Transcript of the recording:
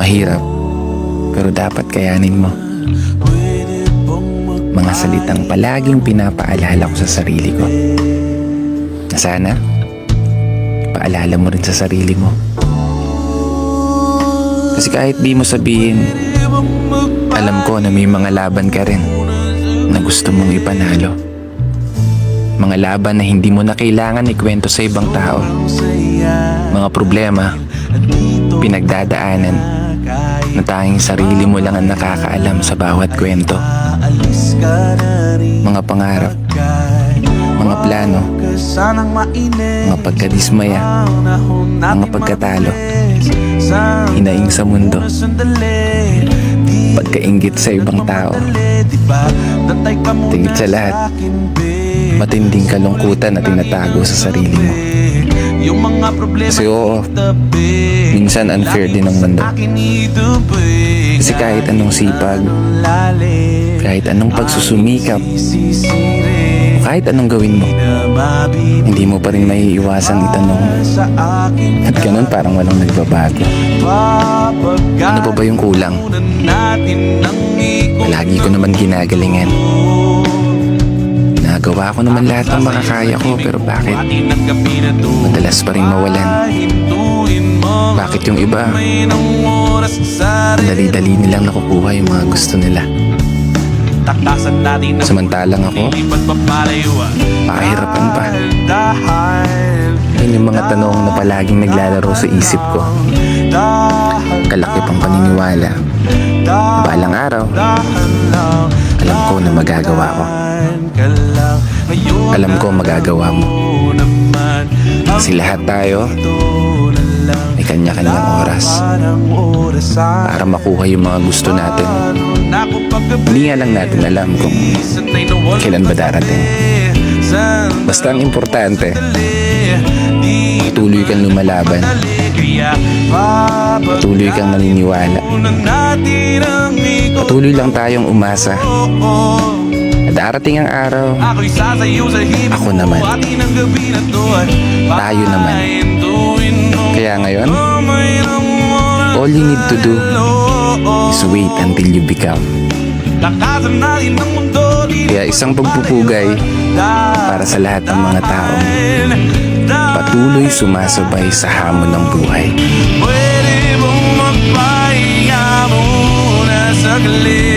Mahirap, pero dapat kayanin mo. Mga salitang palaging pinapaalala ko sa sarili ko. Na sana, paalala mo rin sa sarili mo. Kasi kahit di mo sabihin, alam ko na may mga laban ka rin na gusto mong ipanalo. Mga laban na hindi mo na kailangan ikwento sa ibang tao. Mga problema, pinagdadaanan, na tanging sarili mo lang ang nakakaalam sa bawat kwento. Mga pangarap, mga plano, mga pagkadismaya, mga pagkatalo, hinaing sa mundo, pagkainggit sa ibang tao, tingit sa lahat, matinding kalungkutan na tinatago sa sarili mo. Kasi oo, minsan unfair din ang mundo. Kasi kahit anong sipag, kahit anong pagsusumikap, o kahit anong gawin mo, hindi mo pa rin maiiwasang itanong, at ganun parang walang nagbabago. Ano pa ba yung kulang? Lagi ko naman ginagalingan. Nagawa ko naman lahat ng makakaya ko, pero bakit madalas pa rin mawalan? Bakit yung iba dali-dali nilang nakukuha yung mga gusto nila, samantalang ako pakahirapan pa? Yun yung mga tanong na palaging naglalaro sa isip ko. Kalaki pang paniniwala, balang araw alam ko na magagawa ko. Alam ko magagawa mo. Kasi lahat tayo may kanya-kanyang oras para makuha yung mga gusto natin. Hindi nga lang natin alam kung kailan ba darating. Basta ang importante, patuloy kang lumalaban, patuloy kang naniniwala, patuloy lang tayong umasa. Darating ang araw, ako naman, tayo naman. Kaya ngayon, all you need to do is wait until you become. Kaya isang pagpupugay para sa lahat ng mga tao patuloy sumasabay sa hamon ng buhay. Pwede bang magpahinga muna saglit?